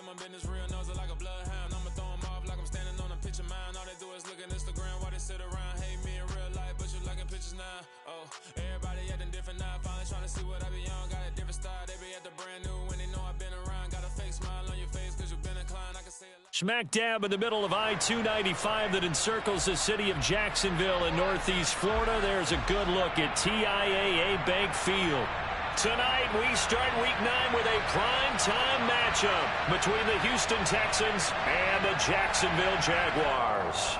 my business real, knows it like a bloodhound. I'ma throw them off like I'm standing on a pitch of mine. All they do is look at Instagram while they sit around. Hate me in real life, but you liking pictures now. Oh, everybody acting different now. Finally trying to see what I be on. Got a different style, they be at the brand new when they know I've been around. Got a fake smile on your face cause you've been inclined. I can say it. Smack dab in the middle of I-295 that encircles the city of Jacksonville in northeast Florida. There's a good look at TIAA Bank Field. Tonight, we start Week 9 with a prime-time matchup between the Houston Texans and the Jacksonville Jaguars.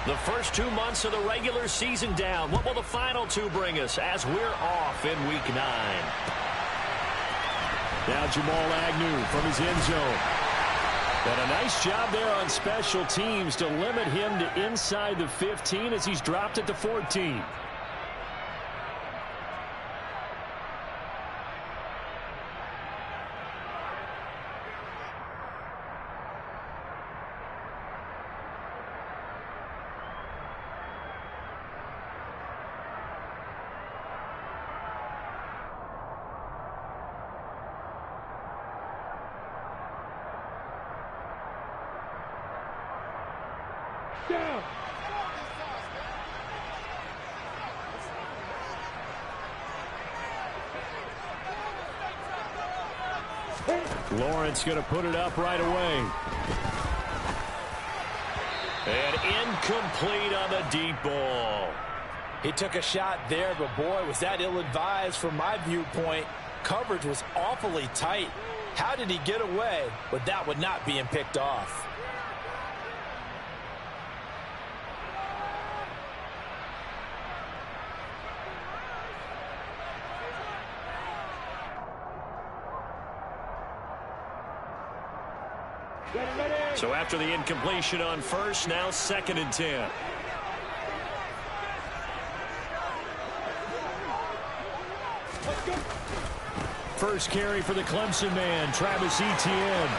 The first 2 months of the regular season down. What will the final 2 bring us as we're off in Week 9? Now Jamal Agnew from his end zone. And a nice job there on special teams to limit him to inside the 15 as he's dropped it to 14. Lawrence going to put it up right away. And incomplete on the deep ball. He took a shot there, but boy, was that ill-advised from my viewpoint. Coverage was awfully tight. How did he get away with that one not being picked off? So after the incompletion on first, now 2nd and 10. First carry for the Clemson man, Travis Etienne.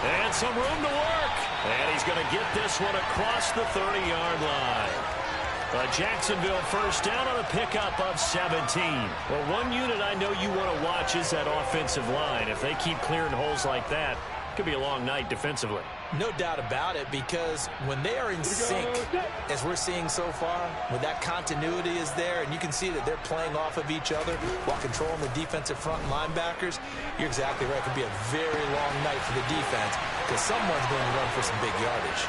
And some room to work. And he's going to get this one across the 30-yard line. A Jacksonville first down on a pickup of 17. Well, one unit I know you want to watch is that offensive line. If they keep clearing holes like that, it could be a long night defensively. No doubt about it, because when they are in sync, as we're seeing so far, when that continuity is there and you can see that they're playing off of each other while controlling the defensive front linebackers, you're exactly right. It could be a very long night for the defense because someone's going to run for some big yardage.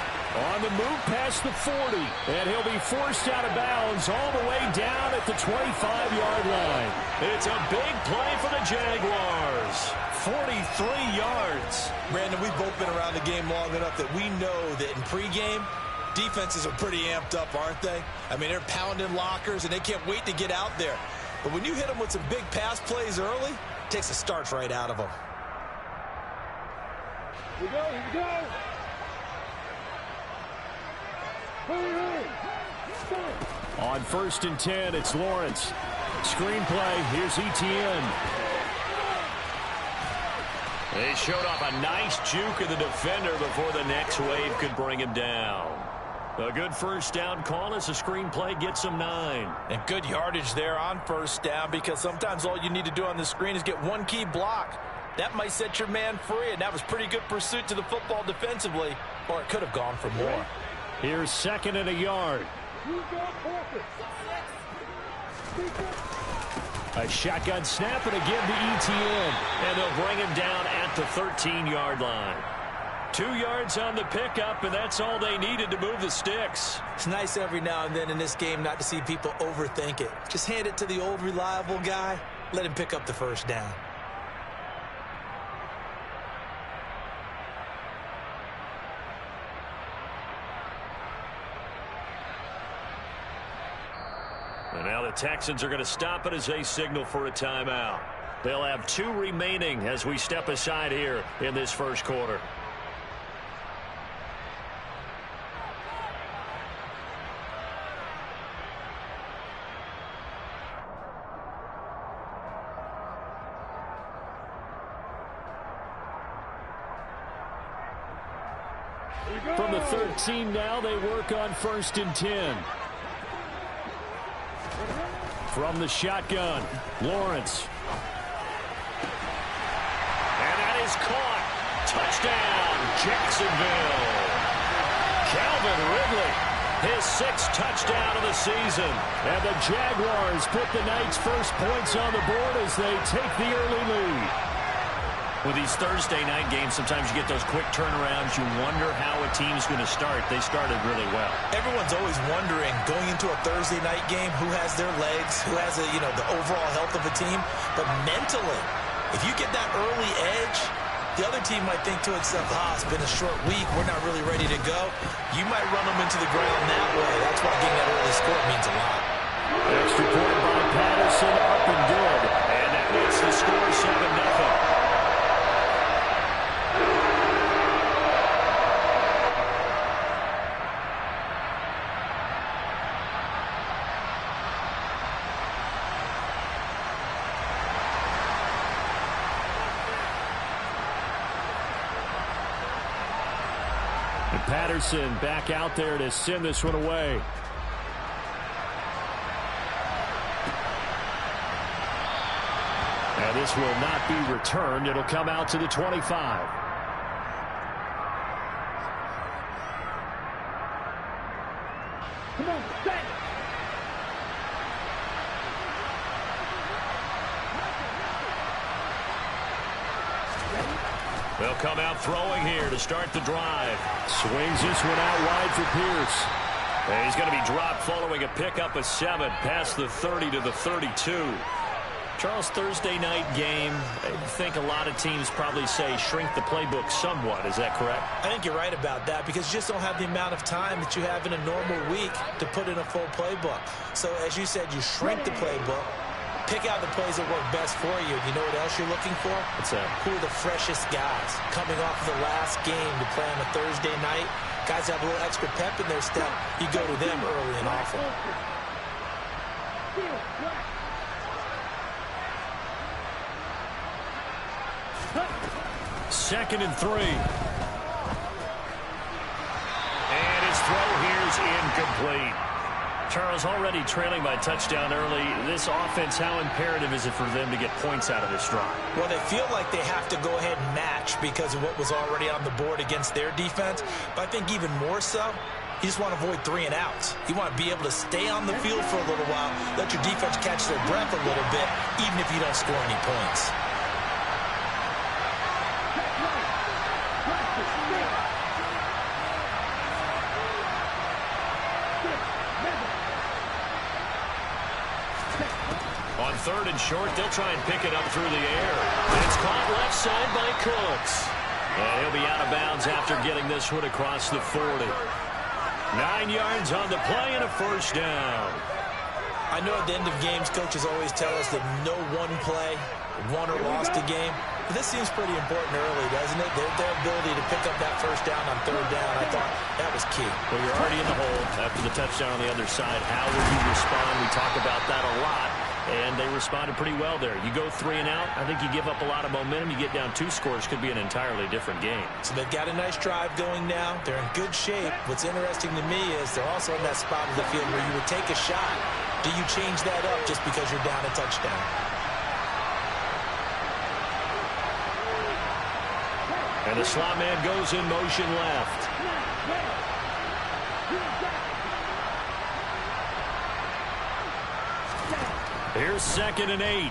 On the move past the 40, and he'll be forced out of bounds all the way down at the 25-yard line. It's a big play for the Jaguars. 43 yards. Brandon, we've both been around the game long enough that we know that in pregame, defenses are pretty amped up, aren't they? I mean, they're pounding lockers, and they can't wait to get out there. But when you hit them with some big pass plays early, it takes the starch right out of them. Here we go, here we go. On 1st and 10, it's Lawrence. Screenplay, here's Etienne. They showed off a nice juke of the defender before the next wave could bring him down. A good first down call as the screenplay gets him 9. And good yardage there on first down, because sometimes all you need to do on the screen is get one key block. That might set your man free, and that was pretty good pursuit to the football defensively, or it could have gone for more. Here's 2nd and a yard. A shotgun snap and a give to Etienne. And they'll bring him down at the 13-yard line. 2 yards on the pickup, and that's all they needed to move the sticks. It's nice every now and then in this game not to see people overthink it. Just hand it to the old reliable guy. Let him pick up the first down. And now the Texans are going to stop it as they signal for a timeout. They'll have 2 remaining as we step aside here in this first quarter. From the 13 now, they work on 1st and 10. From the shotgun, Lawrence. And that is caught. Touchdown, Jacksonville. Calvin Ridley, his 6th touchdown of the season. And the Jaguars put the night's first points on the board as they take the early lead. With these Thursday night games, sometimes you get those quick turnarounds. You wonder how a team's going to start. They started really well. Everyone's always wondering, going into a Thursday night game, who has their legs, who has the overall health of a team. But mentally, if you get that early edge, the other team might think to itself, it's been a short week, we're not really ready to go. You might run them into the ground that way. That's why getting that early score means a lot. Extra point by Patterson, up and good. And that makes the score 7-0. Patterson back out there to send this one away. And this will not be returned. It'll come out to the 25. Come on, set. They'll come out throwing here to start the drive. Swings this one out wide for Pierce. And he's going to be dropped following a pickup of 7 past the 30 to the 32. Charles, Thursday night game, I think a lot of teams probably say shrink the playbook somewhat. Is that correct? I think you're right about that because you just don't have the amount of time that you have in a normal week to put in a full playbook. So as you said, you shrink the playbook. Pick out the plays that work best for you. You know what else you're looking for? What's that? Who are the freshest guys coming off of the last game to play on a Thursday night? Guys have a little extra pep in their step. You go to them early and often. 2nd and 3. And his throw here's incomplete. Charles, already trailing by touchdown early. This offense, how imperative is it for them to get points out of this drive? Well, they feel like they have to go ahead and match because of what was already on the board against their defense. But I think even more so, you just want to avoid 3 and outs. You want to be able to stay on the field for a little while, let your defense catch their breath a little bit, even if you don't score any points. On 3rd and short, they'll try and pick it up through the air. It's caught left side by Cooks. And he'll be out of bounds after getting this one across the 40. 9 yards on the play and a 1st down. I know at the end of games, coaches always tell us that no one play won or lost a game. But this seems pretty important early, doesn't it? Their ability to pick up that 1st down on 3rd down, I thought that was key. Well, you're already in the hole after the touchdown on the other side. How will you respond? We talk about that a lot. And they responded pretty well there. You go 3 and out, I think you give up a lot of momentum. You get down 2 scores, could be an entirely different game. So they've got a nice drive going now. They're in good shape. What's interesting to me is they're also in that spot of the field where you would take a shot. Do you change that up just because you're down a touchdown? And the slot man goes in motion left. Here's 2nd and 8.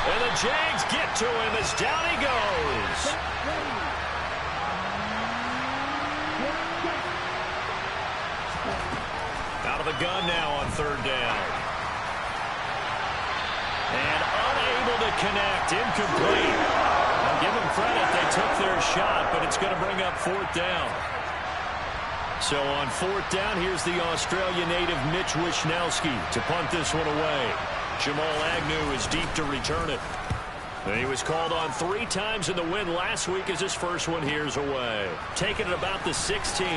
And the Jags get to him as down he goes. Out of the gun now on 3rd down. And unable to connect. Incomplete. I'll give them credit. They took their shot, but it's going to bring up 4th down. So on 4th down, here's the Australian native Mitch Wishnowsky to punt this one away. Jamal Agnew is deep to return it. And he was called on 3 times in the win last week as his first one here's away. Taking it about the 16.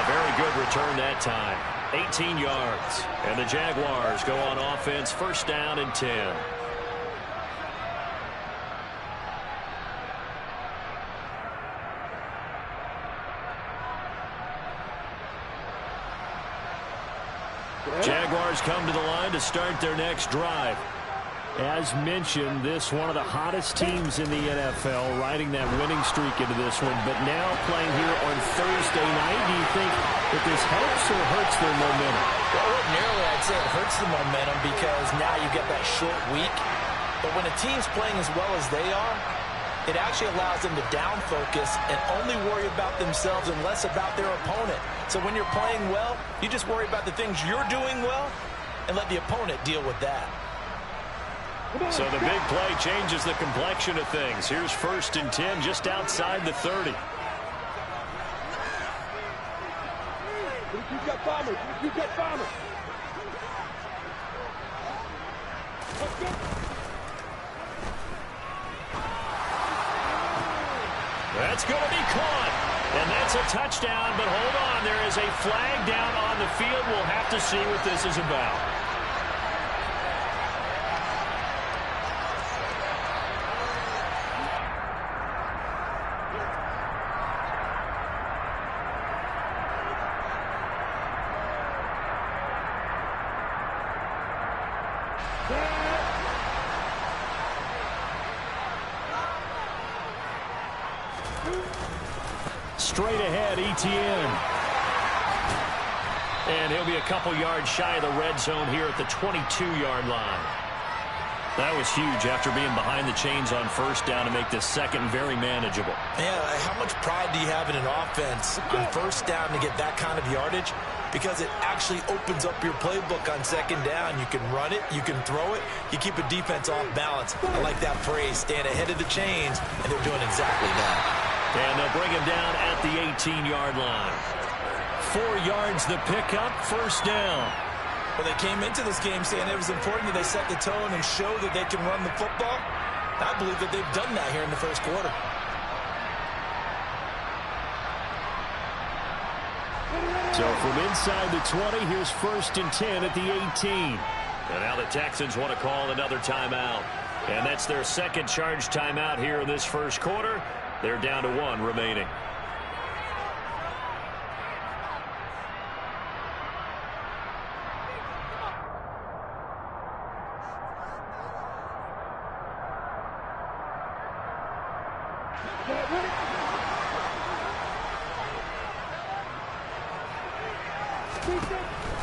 Very good return that time. 18 yards. And the Jaguars go on offense, 1st down and 10. Jaguars come to the line to start their next drive. As mentioned, this one of the hottest teams in the NFL, riding that winning streak into this one, but now playing here on Thursday night. Do you think that this helps or hurts their momentum? Well, ordinarily, I'd say it hurts the momentum because now you get that short week. But when a team's playing as well as they are, it actually allows them to down focus and only worry about themselves and less about their opponent. So when you're playing well, you just worry about the things you're doing well and let the opponent deal with that. So the big play changes the complexion of things. Here's 1st and 10 just outside the 30. That's going to be caught. And that's a touchdown, but hold on. There is a flag down on the field. We'll have to see what this is about. Straight ahead, Etienne. And he'll be a couple yards shy of the red zone here at the 22-yard line. That was huge after being behind the chains on 1st down to make this second very manageable. Yeah, how much pride do you have in an offense on 1st down to get that kind of yardage? Because it actually opens up your playbook on 2nd down. You can run it, you can throw it, you keep a defense off balance. I like that phrase, staying ahead of the chains, and they're doing exactly that. And they'll bring him down at the 18-yard line. 4 yards the pickup, 1st down. Well, they came into this game saying it was important that they set the tone and show that they can run the football. I believe that they've done that here in the 1st quarter. So from inside the 20, here's 1st and 10 at the 18. And now the Texans want to call another timeout. And that's their second charge timeout here in this 1st quarter. They're down to 1 remaining.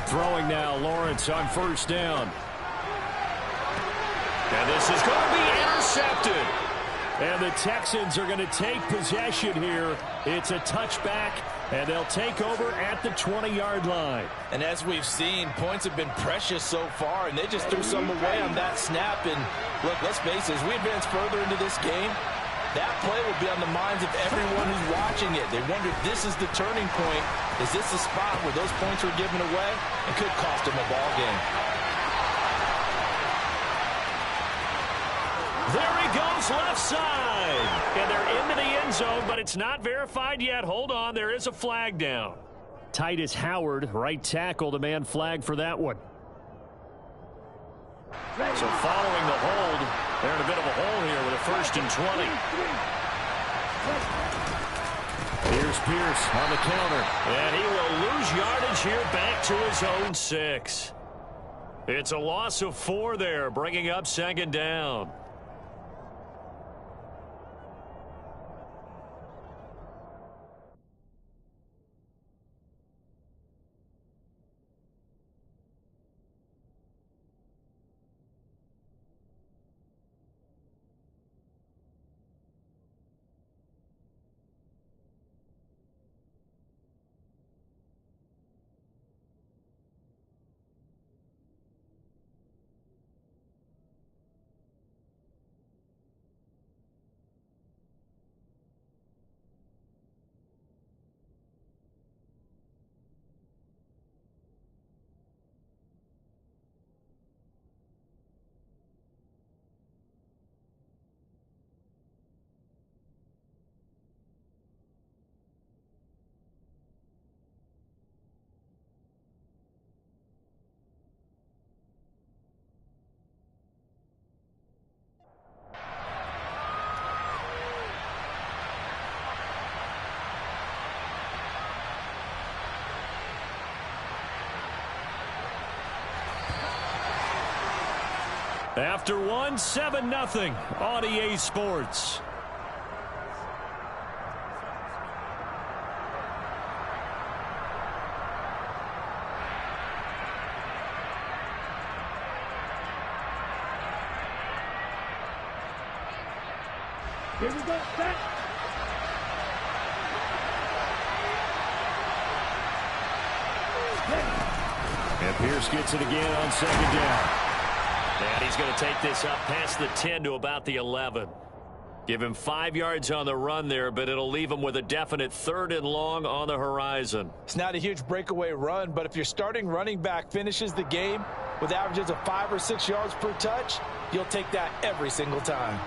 Throwing now, Lawrence on 1st down. And this is going to be intercepted. And the Texans are going to take possession here. It's a touchback, and they'll take over at the 20-yard line. And as we've seen, points have been precious so far, and they just threw some away on that snap. And look, let's face it, as we advance further into this game, that play will be on the minds of everyone who's watching it. They wonder if this is the turning point. Is this the spot where those points were given away and could cost them a ball game? There he goes, left side. And they're into the end zone, but it's not verified yet. Hold on, there is a flag down. Titus Howard, right tackle, the man flag for that one. So following the hold, they're in a bit of a hole here with a 1st and 20. Here's Pierce on the counter. And he will lose yardage here back to his own 6. It's a loss of 4 there, bringing up 2nd down. After one, 7-0 on EA Sports. Here we go, set. And Pierce gets it again on second down. And he's going to take this up past the 10 to about the 11. Give him 5 yards on the run there, but it'll leave him with a definite 3rd and long on the horizon. It's not a huge breakaway run, but if your starting running back finishes the game with averages of 5 or 6 yards per touch, you'll take that every single time.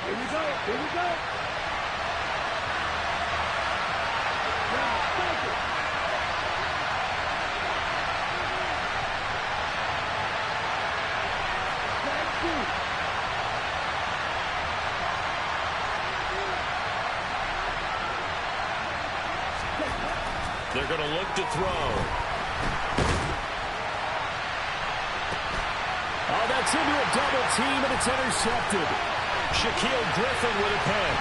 Here we go, here we go. They're going to look to throw. Oh, that's into a double team, and it's intercepted. Shaquille Griffin with a pick.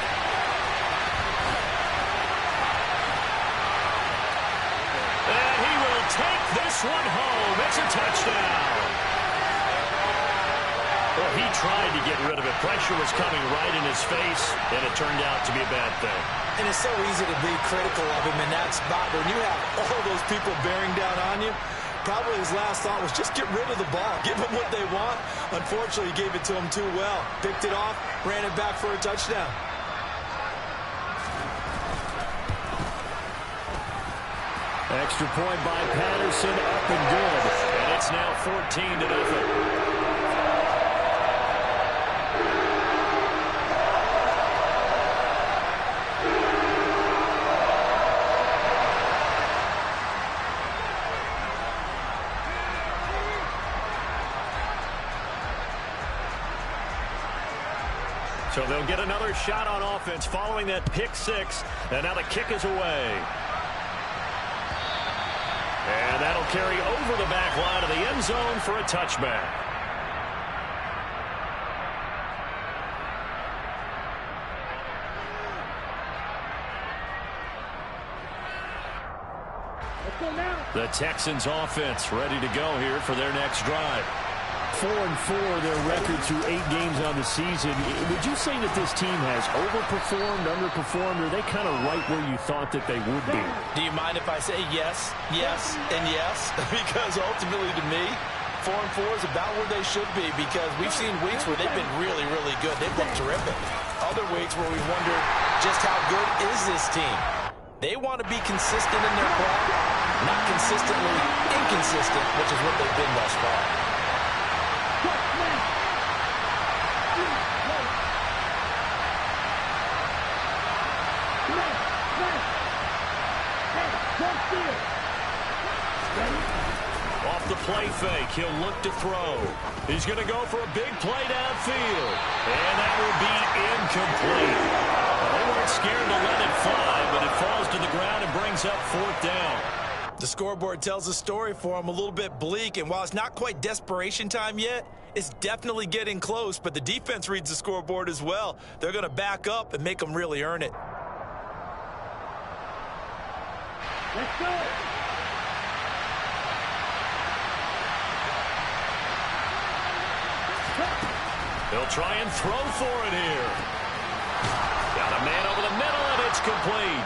And he will take this one home. It's a touchdown. Well, he tried to get rid of it. Pressure was coming right in his face, and it turned out to be a bad thing. And it's so easy to be critical of him in that spot. When you have all those people bearing down on you, probably his last thought was just get rid of the ball. Give them what they want. Unfortunately, he gave it to them too well. Picked it off, ran it back for a touchdown. Extra point by Patterson, up and good. And it's now 14-0. So they'll get another shot on offense following that pick six. And now the kick is away. And that'll carry over the back line of the end zone for a touchback. Let's go now. The Texans offense ready to go here for their next drive. 4-4, their record through 8 games on the season. Would you say that this team has overperformed, underperformed, or are they kind of right where you thought that they would be? Do you mind if I say yes, yes, and yes? Because ultimately to me, 4-4 is about where they should be, because we've seen weeks where they've been really, really good. They've looked terrific. Other weeks where we wonder just how good is this team. They want to be consistent in their play, not consistently inconsistent, which is what they've been thus far. Off the play fake, he'll look to throw. He's going to go for a big play downfield. And that will be incomplete. They weren't scared to let it fly, but it falls to the ground and brings up 4th down. The scoreboard tells a story for him, a little bit bleak, and while it's not quite desperation time yet, it's definitely getting close, but the defense reads the scoreboard as well. They're going to back up and make them really earn it. Let's go. They'll try and throw for it here. Got a man over the middle, and it's complete.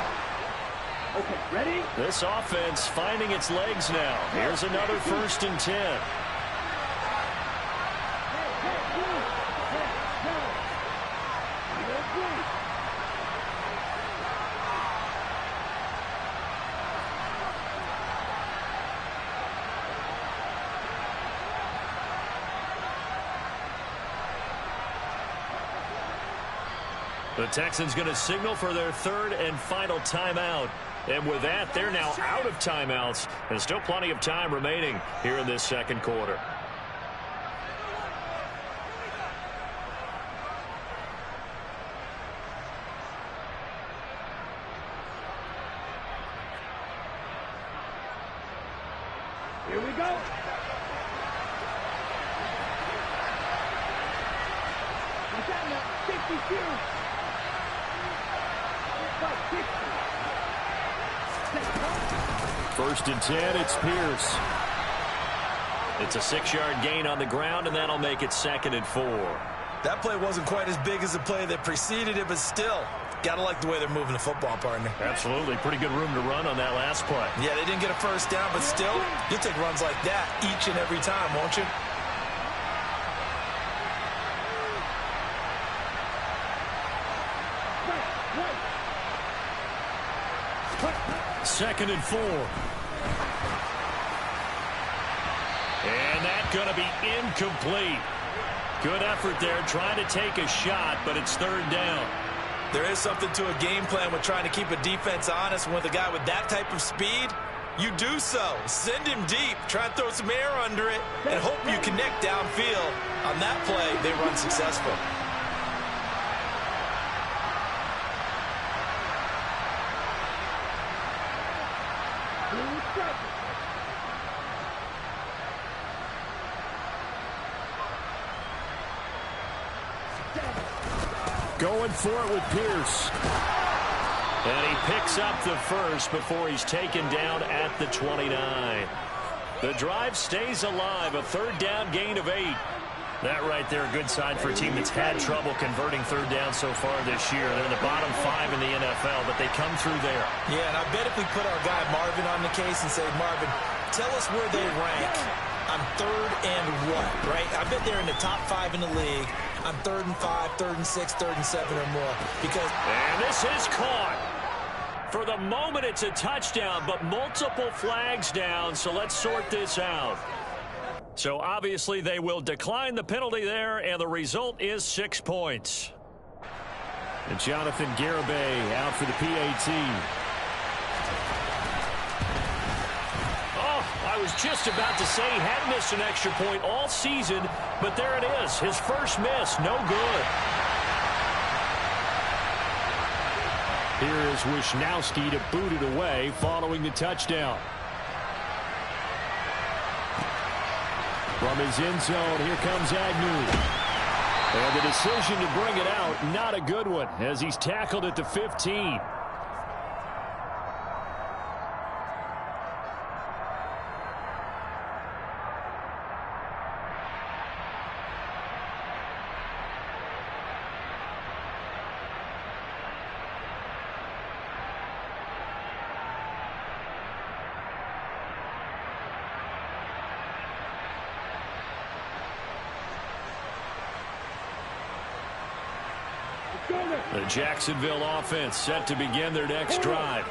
Okay, ready? This offense finding its legs now. Here's another 1st and 10. The Texans going to signal for their 3rd and final timeout. And with that, they're now out of timeouts. And still plenty of time remaining here in this second quarter. Here we go. First and 10, it's Pierce. It's a 6-yard gain on the ground, and that'll make it 2nd and 4. That play wasn't quite as big as the play that preceded it, but still, gotta like the way they're moving the football, partner. Absolutely. Pretty good room to run on that last play. Yeah, they didn't get a first down, but still, you'll take runs like that each and every time, won't you? Second and 4. And that's going to be incomplete. Good effort there trying to take a shot, but it's 3rd down. There is something to a game plan with trying to keep a defense honest. With a guy with that type of speed, you do so. Send him deep, try and throw some air under it, and hope you connect downfield. On that play, they run successful. Going for it with Pierce. And he picks up the first before he's taken down at the 29. The drive stays alive, a 3rd down gain of 8. That right there, a good sign for a team that's had trouble converting 3rd down so far this year. They're in the bottom 5 in the NFL, but they come through there. Yeah, and I bet if we put our guy Marvin on the case and say, Marvin, tell us where they rank on 3rd and what, right? I bet they're in the top 5 in the league on 3rd and 5, 3rd and 6, 3rd and 7 or more. And this is caught. For the moment, it's a touchdown, but multiple flags down, so let's sort this out. So obviously they will decline the penalty there, and the result is 6 points. And Jonathan Garibay out for the PAT. I was just about to say he had missed an extra point all season, but there it is. His first miss, no good. Here is Wisnowski to boot it away following the touchdown. From his end zone, here comes Agnew. And the decision to bring it out, not a good one, as he's tackled at the 15. The Jacksonville offense set to begin their next drive.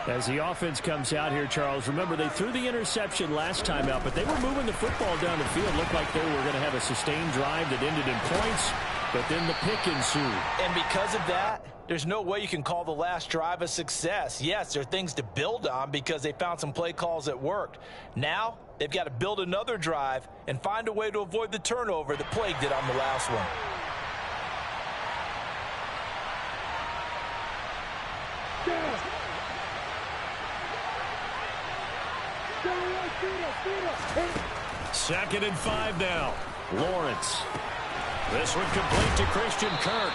As the offense comes out here, Charles, remember they threw the interception last time out, but they were moving the football down the field. Looked like they were going to have a sustained drive that ended in points, but then the pick ensued. And because of that, there's no way you can call the last drive a success. Yes, there are things to build on because they found some play calls that worked. Now, they've got to build another drive and find a way to avoid the turnover that plagued it on the last one. Second and 5 now. Lawrence. This one complete to Christian Kirk.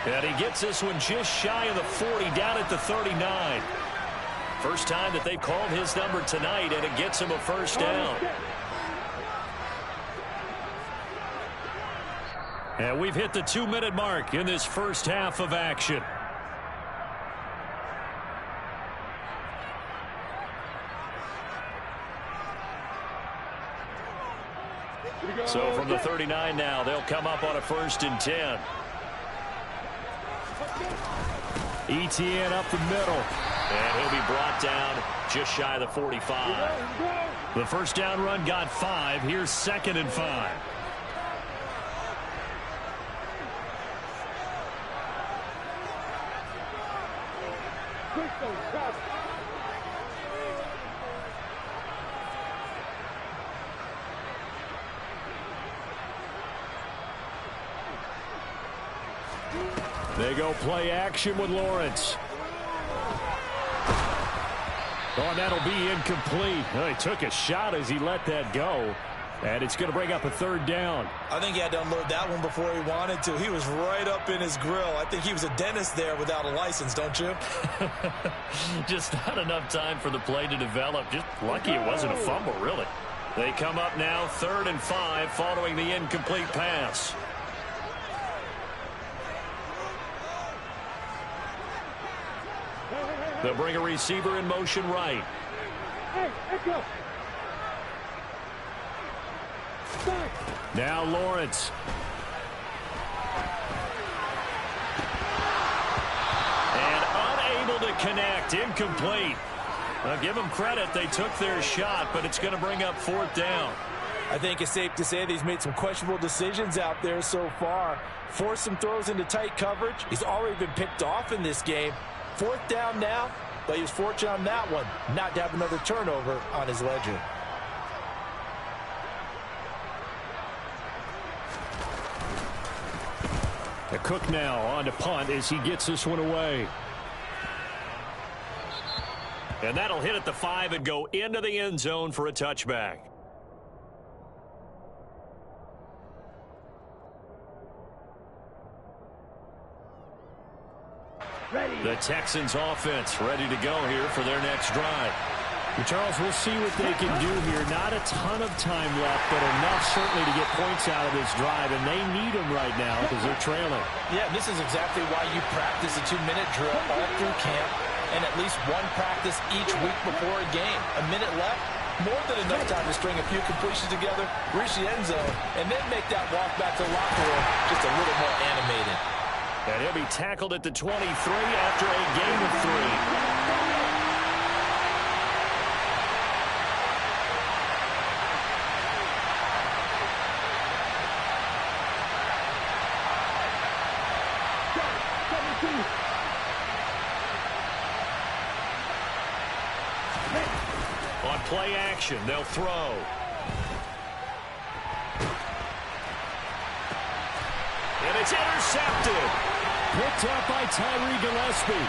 And he gets this one just shy of the 40, down at the 39. First time that they've called his number tonight, and it gets him a first down. And we've hit the 2-minute mark in this first half of action. So from the 39 now, they'll come up on a 1st and 10. Etienne up the middle. And he'll be brought down just shy of the 45. The first down run got 5. Here's 2nd and 5. They go play action with Lawrence. Oh, and that'll be incomplete. Well, he took a shot as he let that go. And it's going to bring up a third down. I think he had to unload that one before he wanted to. He was right up in his grill. I think he was a dentist there without a license, don't you? Just not enough time for the play to develop. Just lucky it wasn't a fumble, really. They come up now 3rd and 5 following the incomplete pass. They'll bring a receiver in motion right. Hey, Echo. Now Lawrence. And unable to connect. Incomplete. I'll give them credit. They took their shot, but it's going to bring up 4th down. I think it's safe to say that he's made some questionable decisions out there so far. Forced some throws into tight coverage. He's already been picked off in this game. 4th down now, but he was fortunate on that one not to have another turnover on his ledger. The Cook now on to punt as he gets this one away. And that'll hit at the 5 and go into the end zone for a touchback. Ready. The Texans offense ready to go here for their next drive. Charles, we'll see what they can do here. Not a ton of time left, but enough certainly to get points out of this drive, and they need them right now because they're trailing. Yeah, this is exactly why you practice a 2-minute drill all through camp and at least one practice each week before a game. A minute left, more than enough time to string a few completions together, reach the end zone, and then make that walk back to the locker room just a little more animated. And he'll be tackled at the 23 after a gain of 3. On play action, they'll throw. And it's intercepted. Picked up by Tyree Gillespie.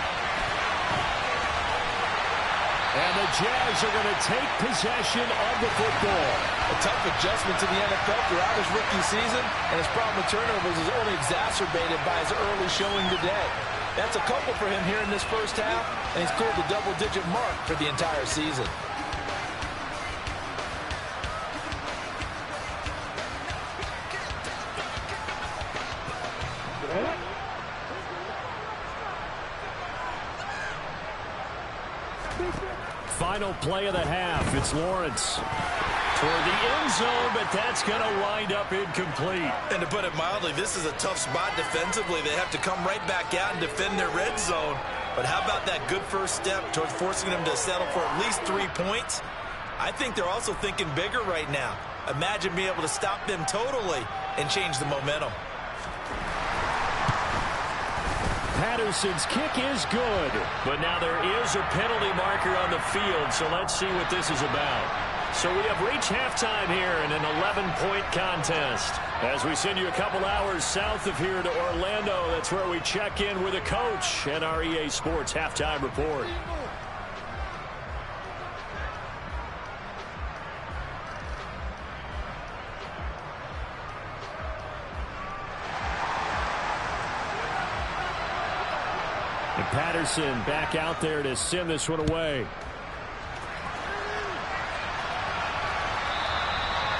And the Jags are going to take possession of the football. A tough adjustment to the NFL throughout his rookie season, and his problem with turnovers is only exacerbated by his early showing today. That's a couple for him here in this first half, and he's cleared the double-digit mark for the entire season. Final play of the half. It's Lawrence toward the end zone, but that's going to wind up incomplete. And to put it mildly, this is a tough spot defensively. They have to come right back out and defend their red zone. But how about that good first step towards forcing them to settle for at least 3 points? I think they're also thinking bigger right now. Imagine being able to stop them totally and change the momentum. Patterson's kick is good, but now there is a penalty marker on the field, so let's see what this is about. So we have reached halftime here in an 11-point contest. As we send you a couple hours south of here to Orlando, that's where we check in with a coach and our EA Sports halftime report. And Patterson back out there to send this one away.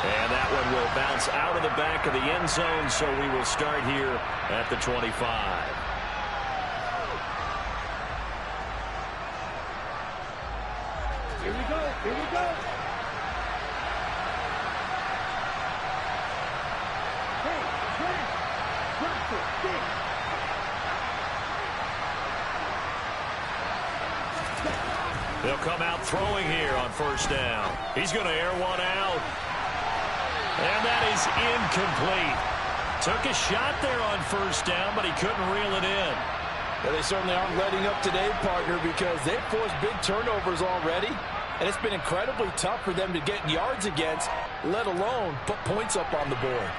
And that one will bounce out of the back of the end zone, so we will start here at the 25. Here we go. Here we go. Hey, Brad. Drop it. Stick. They'll come out throwing here on first down. He's going to air one out. And that is incomplete. Took a shot there on first down, but he couldn't reel it in. Well, they certainly aren't letting up today, partner, because they've forced big turnovers already. And it's been incredibly tough for them to get yards against, let alone put points up on the board.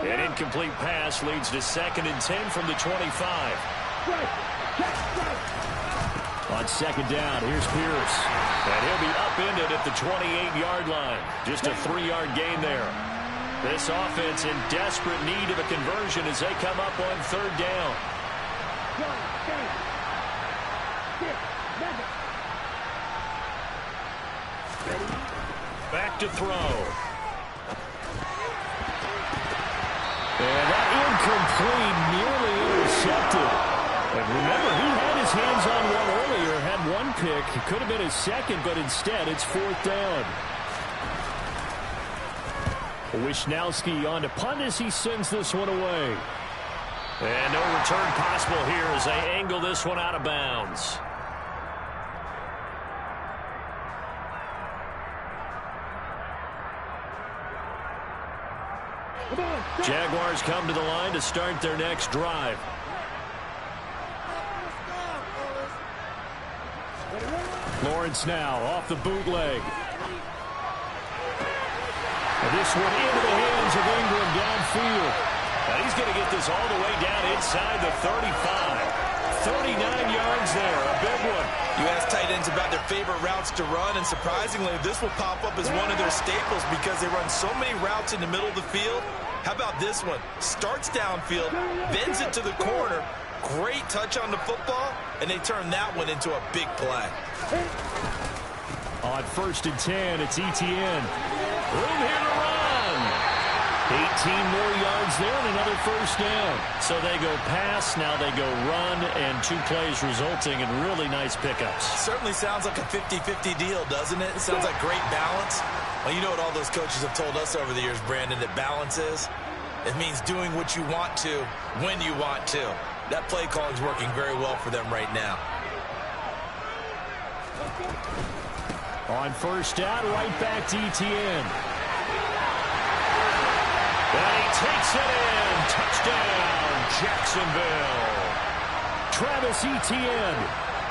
An incomplete pass leads to 2nd and 10 from the 25. On second down, here's Pierce. And he'll be upended at the 28-yard line. Just a 3-yard gain there. This offense in desperate need of a conversion as they come up on third down. Back to throw. And that incomplete, nearly intercepted. And remember, he had his hands on one earlier, had one pick. It could have been his second, but instead it's fourth down. Wishnowski on to punt as he sends this one away. And no return possible here as they angle this one out of bounds. Jaguars come to the line to start their next drive. Lawrence now off the bootleg. And this one into the hands of Ingram downfield. And he's going to get this all the way down inside the 35. 39 yards there, a big one. You ask tight ends about their favorite routes to run, and surprisingly, this will pop up as one of their staples because they run so many routes in the middle of the field. How about this one? Starts downfield, bends it to the corner. Great touch on the football, and they turn that one into a big play. On 1st and 10, it's Etienne. Room here to run. 18 more yards there and another first down. So they go pass, now they go run, and 2 plays resulting in really nice pickups. Certainly sounds like a 50-50 deal, doesn't it? It sounds like great balance. Well, you know what all those coaches have told us over the years, Brandon, that balance is? It means doing what you want to, when you want to. That play calling is working very well for them right now. On first down, right back to Etienne. And he takes it in. Touchdown, Jacksonville. Travis Etienne,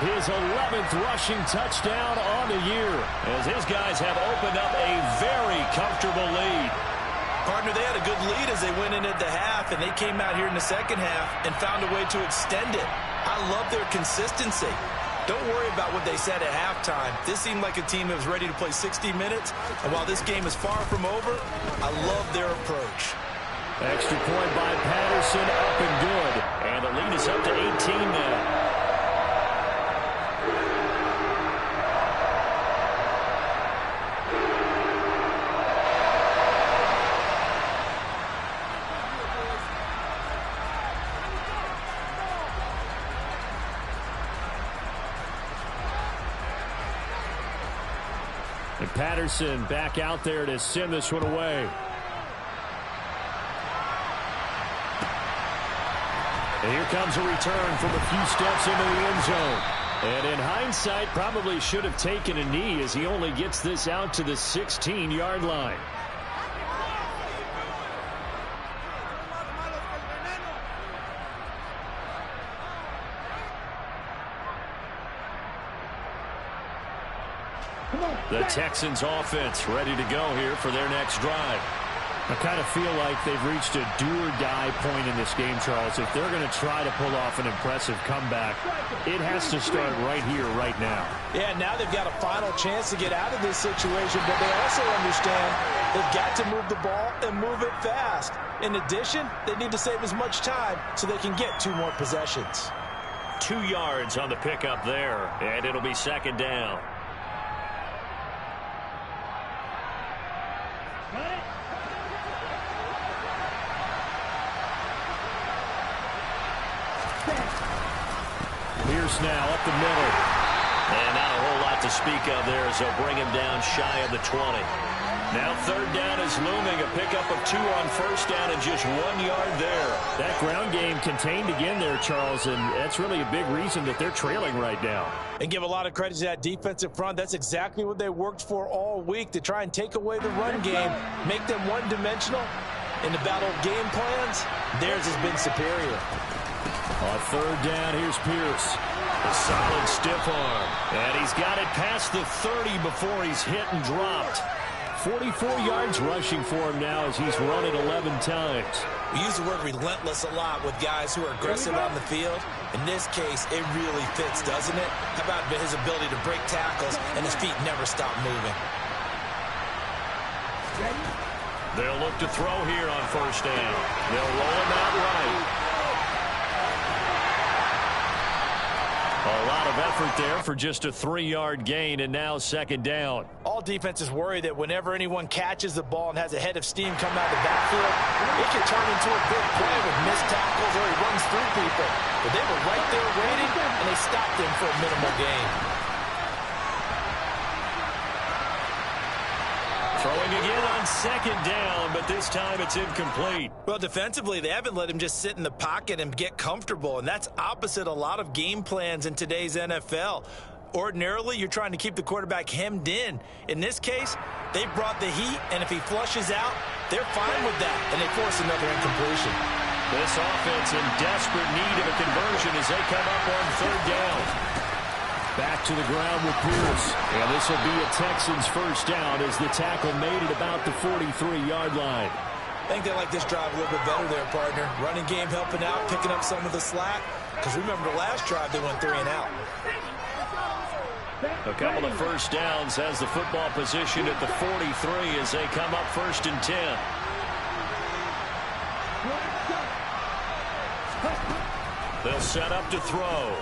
his 11th rushing touchdown on the year, as his guys have opened up a very comfortable lead. Partner, they had a good lead as they went in at the half, and they came out here in the second half and found a way to extend it. I love their consistency. Don't worry about what they said at halftime. This seemed like a team that was ready to play 60 minutes, and while this game is far from over, I love their approach. Extra point by Patterson, up and good. And the lead is up to 18 now. And Patterson back out there to send this one away. And here comes a return from a few steps into the end zone. And in hindsight, probably should have taken a knee as he only gets this out to the 16-yard line. The Texans offense ready to go here for their next drive. I kind of feel like they've reached a do-or-die point in this game, Charles. If they're going to try to pull off an impressive comeback, it has to start right here, right now. Yeah, now they've got a final chance to get out of this situation, but they also understand they've got to move the ball and move it fast. In addition, they need to save as much time so they can get 2 more possessions. 2 yards on the pickup there, and it'll be second down. Pierce now up the middle. And not a whole lot to speak of there as they'll bring him down shy of the 20. Now third down is looming. A pickup of 2 on first down and just 1 yard there. That ground game contained again there, Charles, and that's really a big reason that they're trailing right now. And give a lot of credit to that defensive front. That's exactly what they worked for all week, to try and take away the run game, make them one-dimensional. In the battle of game plans, theirs has been superior. On third down, here's Pierce. A solid stiff arm. And he's got it past the 30 before he's hit and dropped. 44 yards rushing for him now as he's run it 11 times. We use the word relentless a lot with guys who are aggressive on the field. In this case, it really fits, doesn't it? How about his ability to break tackles and his feet never stop moving? They'll look to throw here on first down. They'll roll him out right. A lot of effort there for just a 3-yard gain, and now second down. All defenses worry that whenever anyone catches the ball and has a head of steam coming out of the backfield, it can turn into a big play with missed tackles or he runs through people. But they were right there waiting, and they stopped him for a minimal gain. Throwing again on second down, but this time it's incomplete. Well, defensively, they haven't let him just sit in the pocket and get comfortable, and that's opposite a lot of game plans in today's NFL. Ordinarily, you're trying to keep the quarterback hemmed in. In this case, they brought the heat, and if he flushes out, they're fine with that, and they force another incompletion. This offense in desperate need of a conversion as they come up on third down. Back to the ground with Pierce. And this will be a Texans first down as the tackle made it about the 43-yard line. I think they like this drive a little bit better there, partner. Running game helping out, picking up some of the slack. Because remember the last drive, they went 3 and out. A couple of first downs has the football position at the 43 as they come up first and 10. They'll set up to throw.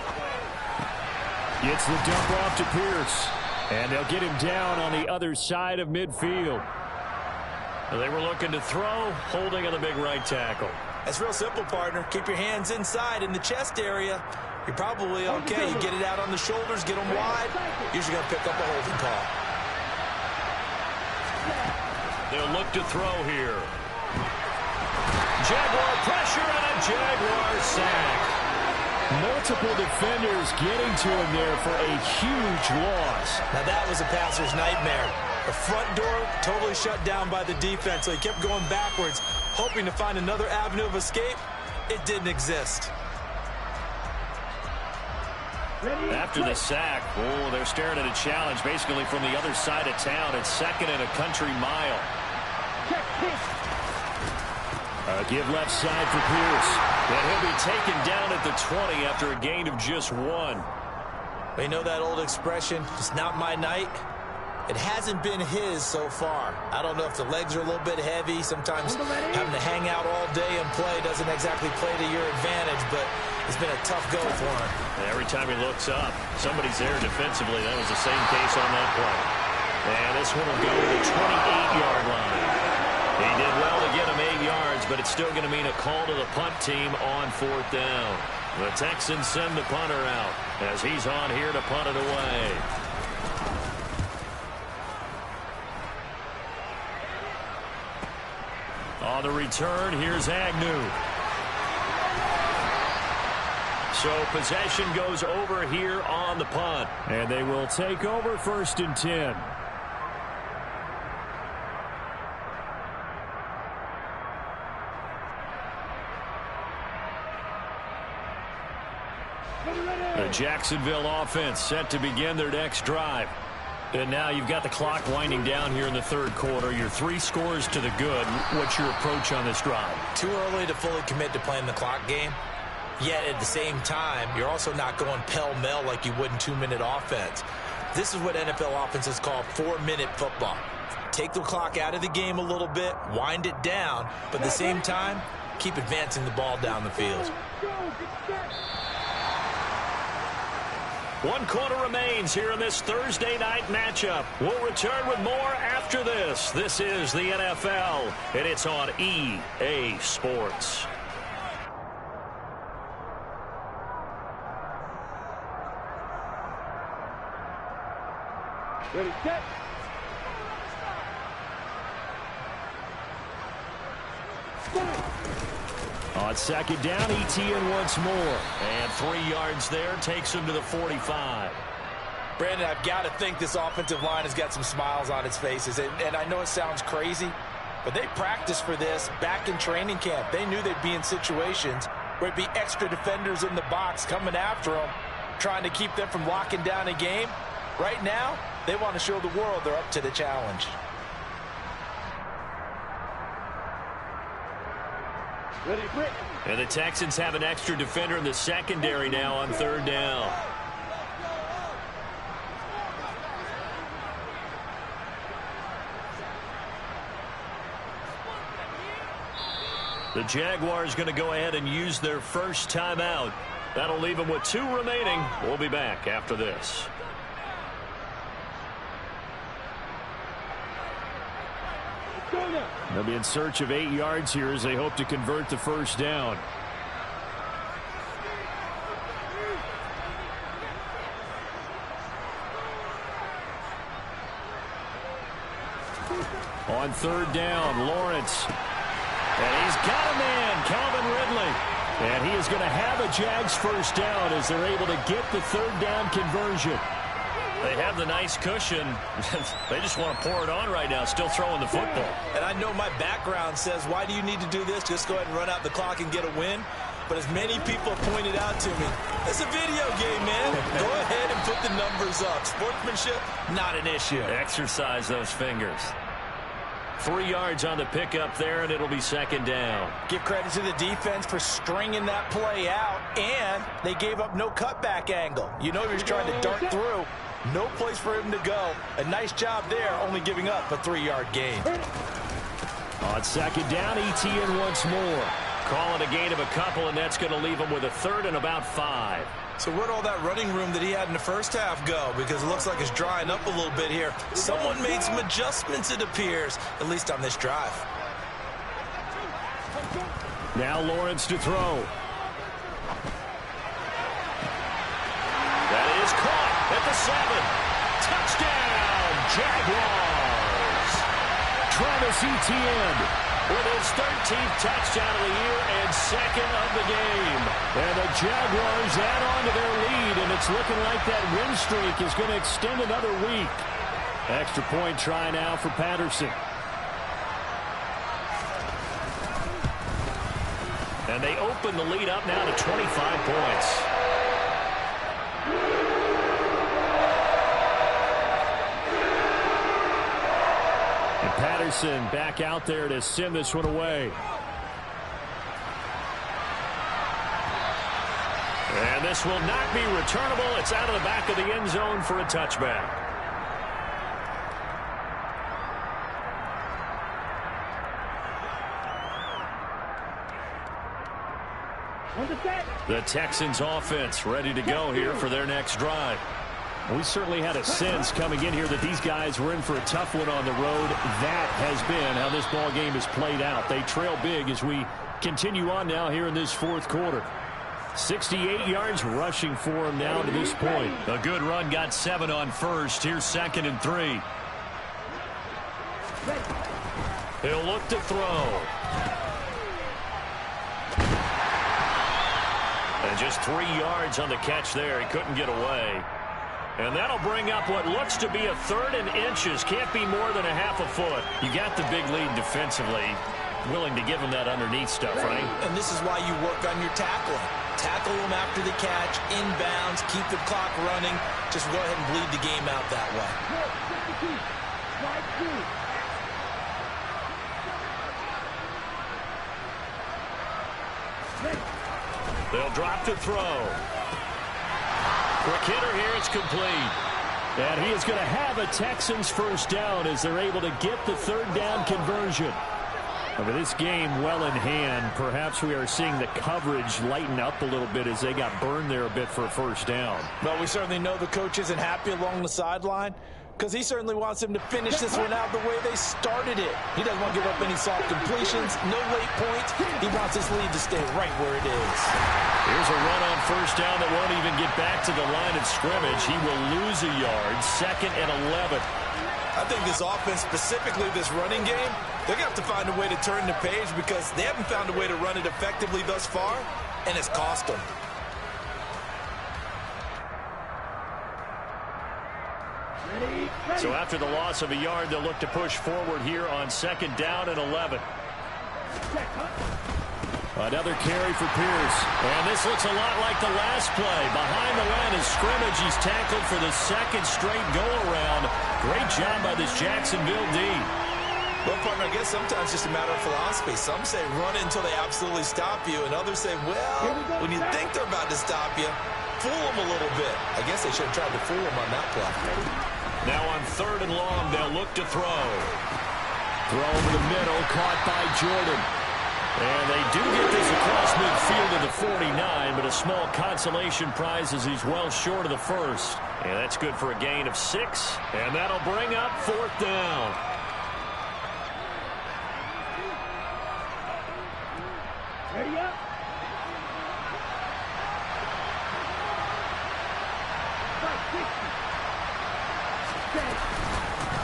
Gets the dump off to Pierce. And they'll get him down on the other side of midfield. They were looking to throw, holding on the big right tackle. That's real simple, partner. Keep your hands inside in the chest area. You're probably okay. You get it out on the shoulders, get them wide. Usually going to pick up a holding call. They'll look to throw here. Jaguar pressure and a Jaguar sack. Multiple defenders getting to him there for a huge loss. Now that was a passer's nightmare. The front door totally shut down by the defense, so he kept going backwards, hoping to find another avenue of escape. It didn't exist. After the sack, they're staring at a challenge basically from the other side of town. It's second and a country mile. Give left side for Pierce. And he'll be taken down at the 20 after a gain of just 1. You know that old expression, it's not my night? It hasn't been his so far. I don't know if the legs are a little bit heavy. Sometimes having to hang out all day and play doesn't exactly play to your advantage, but it's been a tough go for him. Every time he looks up, somebody's there defensively. That was the same case on that play. And this one will go to the 28-yard line. He did well to get him 8 yards, but it's still going to mean a call to the punt team on fourth down. The Texans send the punter out as he's on here to punt it away. On the return, here's Agnew. So possession goes over here on the punt. And they will take over first and 10. The Jacksonville offense set to begin their next drive. And now you've got the clock winding down here in the third quarter. Your 3 scores to the good. What's your approach on this drive? Too early to fully commit to playing the clock game. Yet at the same time, you're also not going pell-mell like you would in 2-minute offense. This is what NFL offenses call 4-minute football. Take the clock out of the game a little bit, wind it down, but at the same time, keep advancing the ball down the field. 1 quarter remains here in this Thursday night matchup. We'll return with more after this. This is the NFL, and it's on EA Sports. Ready, set. On second down, ETN once more. And 3 yards there takes him to the 45. Brandon, I've got to think this offensive line has got some smiles on its faces. And I know it sounds crazy, but they practiced for this back in training camp. They knew they'd be in situations where it'd be extra defenders in the box coming after them, trying to keep them from locking down a game. Right now, they want to show the world they're up to the challenge. And the Texans have an extra defender in the secondary now on third down. The Jaguars going to go ahead and use their first timeout. That'll leave them with 2 remaining. We'll be back after this. They'll be in search of 8 yards here as they hope to convert the first down. On third down, Lawrence. And he's got a man, Calvin Ridley. And he is going to have a Jags first down as they're able to get the third down conversion. They have the nice cushion. They just want to pour it on right now, still throwing the football. And I know my background says, why do you need to do this? Just go ahead and run out the clock and get a win. But as many people have pointed out to me, it's a video game, man. Go ahead and put the numbers up. Sportsmanship, not an issue. Exercise those fingers. 3 yards on the pickup there, and it'll be second down. Give credit to the defense for stringing that play out, and they gave up no cutback angle. You know he was trying to dart through. No place for him to go. A nice job there, only giving up a 3-yard gain. On second down, ETN once more. Call it a gain of a couple, and that's going to leave him with a third and about 5. So where'd all that running room that he had in the first half go? Because it looks like it's drying up a little bit here. Someone made some adjustments, it appears, at least on this drive. Now Lawrence to throw. That is caught at the 7. Touchdown, Jaguars. Travis Etienne with his 13th touchdown of the year and 2nd of the game. And the Jaguars add on to their lead, and it's looking like that win streak is going to extend another week. Extra point try now for Patterson. And they open the lead up now to 25 points. And Patterson back out there to send this one away. And this will not be returnable. It's out of the back of the end zone for a touchback. The Texans offense ready to go here for their next drive. We certainly had a sense coming in here that these guys were in for a tough one on the road. That has been how this ball game has played out. They trail big as we continue on now here in this fourth quarter. 68 yards rushing for him now to this point. A good run, got 7 on first. Here's 2nd and 3. He'll look to throw. And just 3 yards on the catch there. He couldn't get away. And that'll bring up what looks to be a 3rd and inches. Can't be more than a half a foot. You got the big lead defensively. Willing to give him that underneath stuff, right? And this is why you work on your tackling. Tackle him after the catch, inbounds, keep the clock running. Just go ahead and bleed the game out that way. They'll drop to throw. Quick hitter here, it's complete. And he is going to have a Texans first down as they're able to get the third down conversion. With this game well in hand, perhaps we are seeing the coverage lighten up a little bit as they got burned there a bit for a first down. Well, we certainly know the coach isn't happy along the sideline because he certainly wants them to finish this one out the way they started it. He doesn't want to give up any soft completions, no late points. He wants this lead to stay right where it is. Here's a run on first down that won't even get back to the line of scrimmage. He will lose a yard, 2nd and 11. I think this offense, specifically this running game, they're going to have to find a way to turn the page because they haven't found a way to run it effectively thus far, and it's cost them. So after the loss of a yard, they'll look to push forward here on 2nd down and 11. Another carry for Pierce. And this looks a lot like the last play. Behind the line of scrimmage, he's tackled for the 2nd straight go-around. Great job by this Jacksonville D. Well, partner, I guess sometimes it's just a matter of philosophy. Some say run it until they absolutely stop you, and others say, well, when you think they're about to stop you, fool them a little bit. I guess they should have tried to fool them on that play. Now on 3rd and long, they'll look to throw. Throw over the middle, caught by Jordan. And they do get this across midfield to the 49, but a small consolation prize as he's well short of the first. And that's good for a gain of 6, and that'll bring up 4th down. Ready up.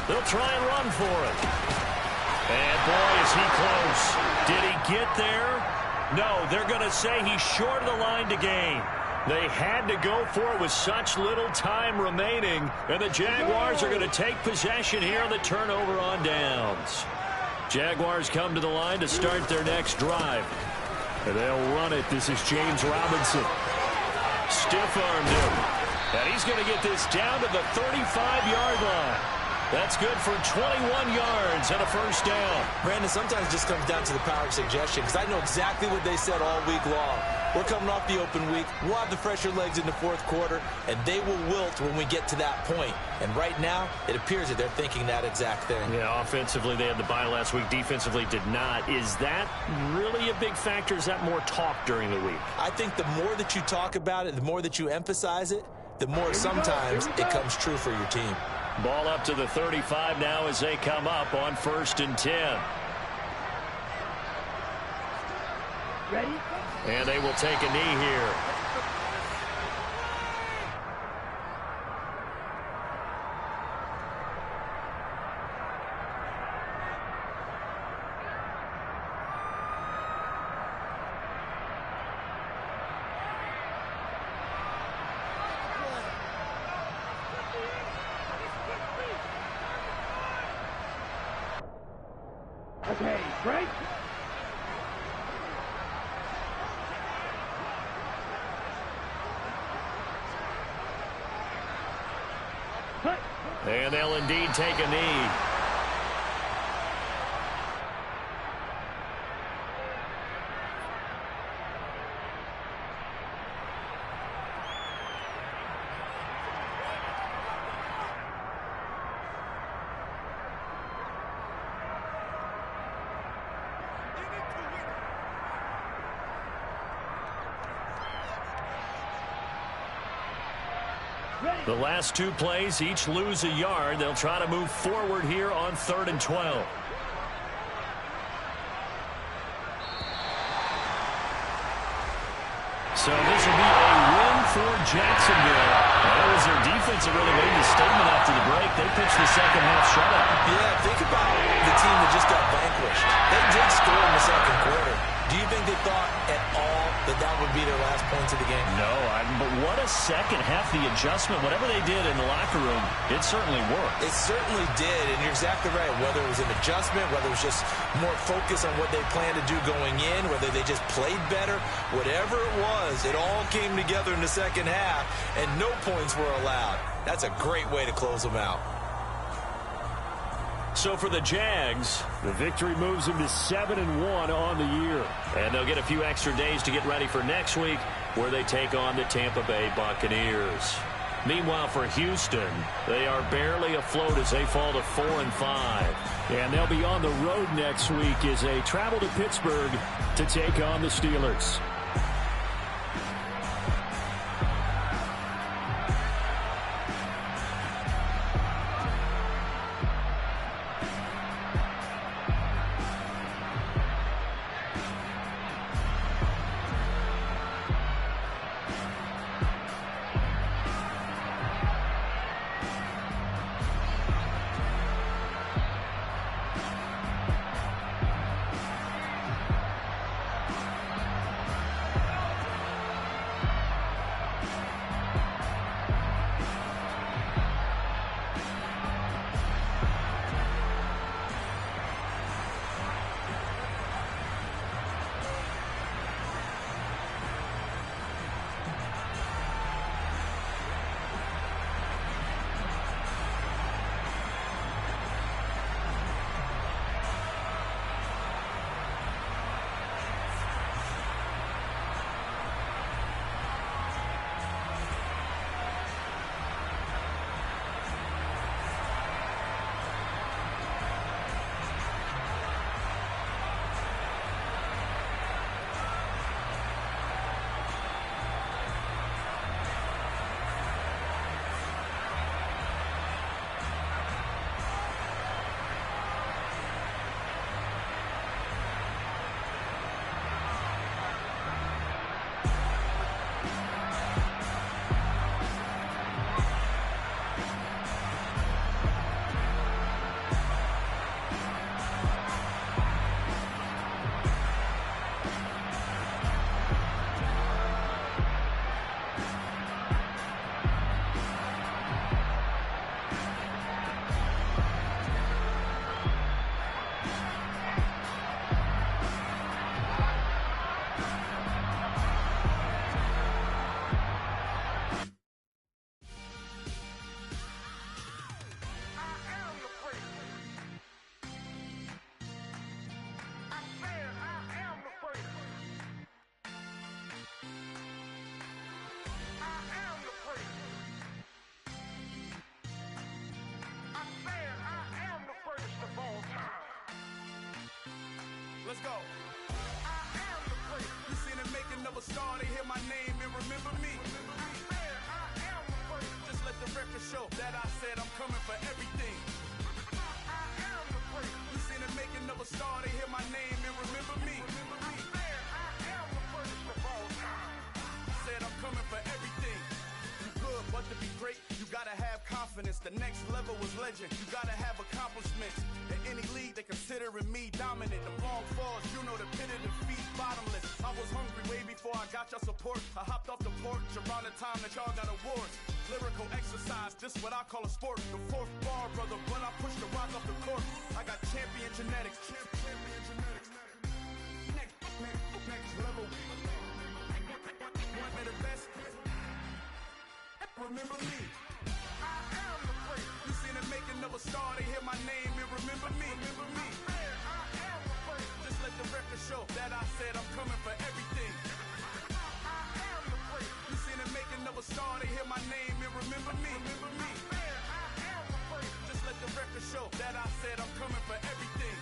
They'll try and run for it. And boy, is he close. Did he get there? No, they're going to say he's short of the line to gain. They had to go for it with such little time remaining, and the Jaguars are going to take possession here on the turnover on downs. Jaguars come to the line to start their next drive. And they'll run it. This is James Robinson. Stiff-armed him. And he's going to get this down to the 35-yard line. That's good for 21 yards and a first down. Brandon, sometimes it just comes down to the power of suggestion, because I know exactly what they said all week long. We're coming off the open week. We'll have the fresher legs in the 4th quarter, and they will wilt when we get to that point. And right now, it appears that they're thinking that exact thing. Yeah, offensively, they had the bye last week. Defensively, did not. Is that really a big factor? Is that more talk during the week? I think the more that you talk about it, the more that you emphasize it, the more sometimes it comes true for your team. Ball up to the 35 now as they come up on 1st and 10. Ready? And they will take a knee here. Okay, break. Cut. And they'll indeed take a knee. The last 2 plays, each lose a yard. They'll try to move forward here on 3rd and 12. So this will be a win for Jacksonville. That was their defense that really made the statement after the break. They pitched the second half shutout. Yeah, think about the team that just got vanquished. They did score in the 2nd quarter. Do you think they thought at all that that would be their last points of the game? No, but what a second half. The adjustment, whatever they did in the locker room, it certainly worked. It certainly did, and you're exactly right. Whether it was an adjustment, whether it was just more focus on what they planned to do going in, whether they just played better, whatever it was, it all came together in the second half, and no points were allowed. That's a great way to close them out. So for the Jags, the victory moves them to 7-1 on the year. And they'll get a few extra days to get ready for next week, where they take on the Tampa Bay Buccaneers. Meanwhile, for Houston, they are barely afloat as they fall to 4-5. And they'll be on the road next week as they travel to Pittsburgh to take on the Steelers. let's go. I am the great. You seen the making of a star, they hear my name and remember me. I am the great. Just let the record show that I said I'm coming for everything. I am the great. You seen the making of a star, they hear my name and remember me. I am the first of all time. Said I'm coming for everything. You good, but to be great, you gotta have confidence. The next level was legend. You gotta have accomplishments. In any league, they considering me dominant. The long falls, you know the pit of defeat, bottomless. I was hungry way before I got your support. I hopped off the porch around the time that y'all got awards. Lyrical exercise, this what I call a sport. The fourth bar, brother, when I push the rock off the court. I got champion genetics. Champion genetics. Next level. One of the best. Remember me. I am the great. You seen the making of a star, they hear my name and remember me. Remember me. I am the great. Just let the record show that I said I'm coming for everything. I am the great. You seen the making of a star, they hear my name and remember me. Remember me. I am the great. Just let the record show that I said I'm coming for everything.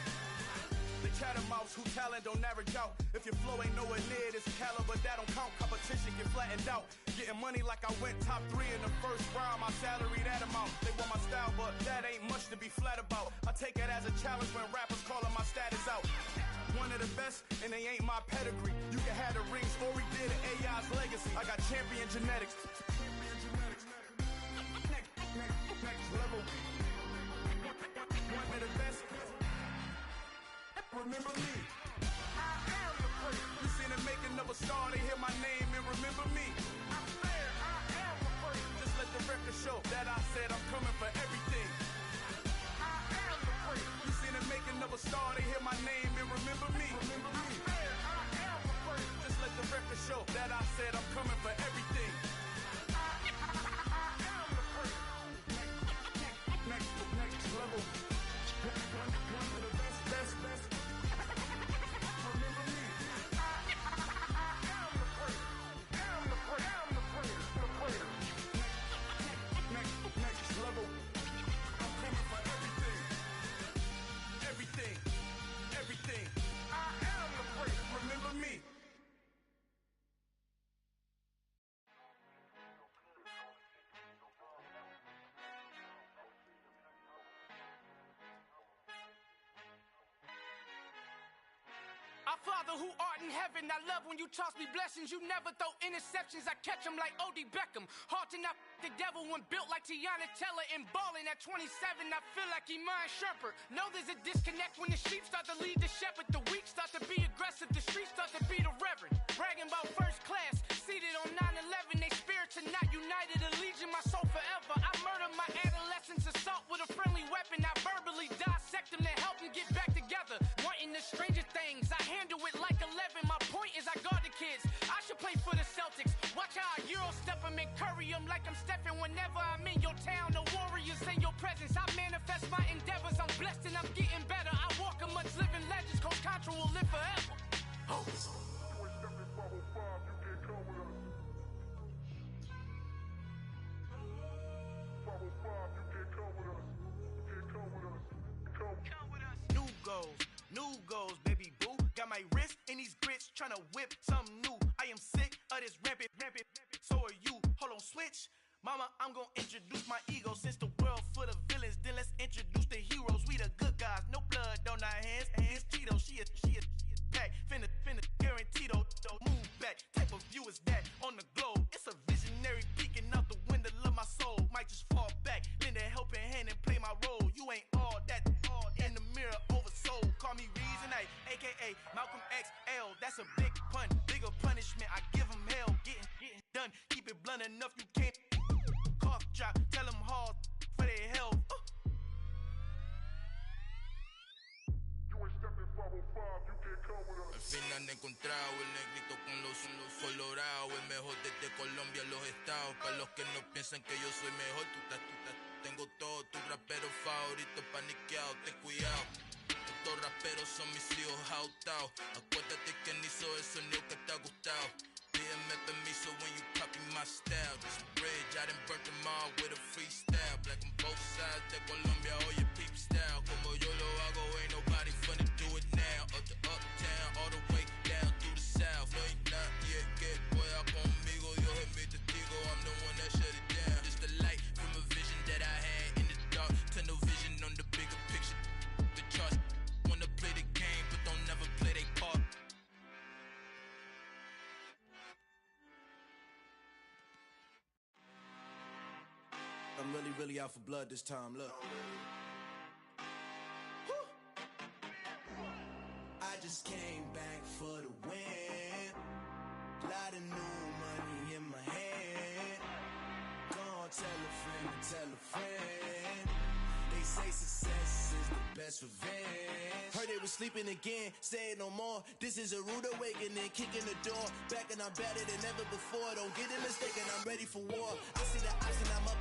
The chattermouths who talent don't average out. If your flow ain't nowhere near this caliber, that don't count. Competition get flattened out. Getting money like I went top 3 in the first round. My salary that amount. They want my style, but that ain't much to be flat about. I take it as a challenge when rappers calling my status out. One of the best, and they ain't my pedigree. You can have the rings, or we did an AI's legacy. I got champion genetics. Next level. One of the best. Remember me. I am the great. You seen the making of a star, they hear my name and remember me. I am the great. Just let the record show that I said I'm coming for everything. I am the great. You seen the making of a star, they hear my name and remember me. Remember me. I am the great. Just let the record show that I said I'm coming for everything. I am the great. Next level. One of the best. Remember me. I am the great. I'm the great. Next level. I'm coming for everything. I am the great. Remember me. Our Father who art in heaven, I love when you toss me blessings. You never throw interceptions, I catch them like O.D. Beckham. Hard to not the devil when built like Tiana Teller and balling at 27. I feel like Iman Shumpert. Know there's a disconnect when the sheep start to lead the shepherd. The weak start to be aggressive, the streets start to be the reverend. Bragging about first class, seated on 9/11. They spirits are not united, a legion, my soul forever. I murder my adolescence, assault with a friendly weapon. I verbally dissect them to help them get back together. Wanting the stranger things, I handle it like 11. My point is I guard the kids. I should play for the Celtics. Watch how I Euro step them and curry them like I'm Stephen. Whenever I'm in your town, the Warriors in your presence. I manifest my endeavors. I'm blessed and I'm getting better. I walk amongst living legends. Coach Contra will live forever. Oh. New goals, baby boo. Got my wrist in these grits, tryna whip something new. I am sick of this rampant. So are you. Hold on, switch. Mama, I'm gonna introduce my ego. Since the world full of villains, then let's introduce the heroes. We the good guys, no blood on our hands. Hands Tito, she a pack. Finna guaranteed though. Move back, type of view is that on the globe. It's a visionary peeking out the window of my soul. Might just fall back, lend a helping hand and play my role. You ain't all that in the mirror oversold. Call me Reason A, aka Malcolm XL. That's a big pun, bigger punishment. I give him hell, getting done. Keep it blunt enough, you can't cough drop. Tell them hard for their health. Al fin han encontrado el negrito con los colorados. El mejor desde Colombia, los estados. Para los que no piensan que yo soy mejor, tengo todo, tus raperos favoritos paniqueados, ten cuidado. Estos raperos son mis hijos jautados. Acuérdate que ni hizo el sonido que te ha gustado. Pídeme permiso when you copy my style. This bridge, I done burnt them all with a freestyle. Black on both sides de Colombia, oye peep style. Como yo lo hago, ain't nobody finna do it now. Up to uptown. I'm really out for blood this time, look. I just came back for the win. Lot of new money in my hand. Gonna tell a friend. They say success is the best revenge. Heard they was sleeping again, say it no more. This is a rude awakening, kicking the door. Back and I'm better than ever before. Don't get it mistaken, I'm ready for war. I see the option, I'm up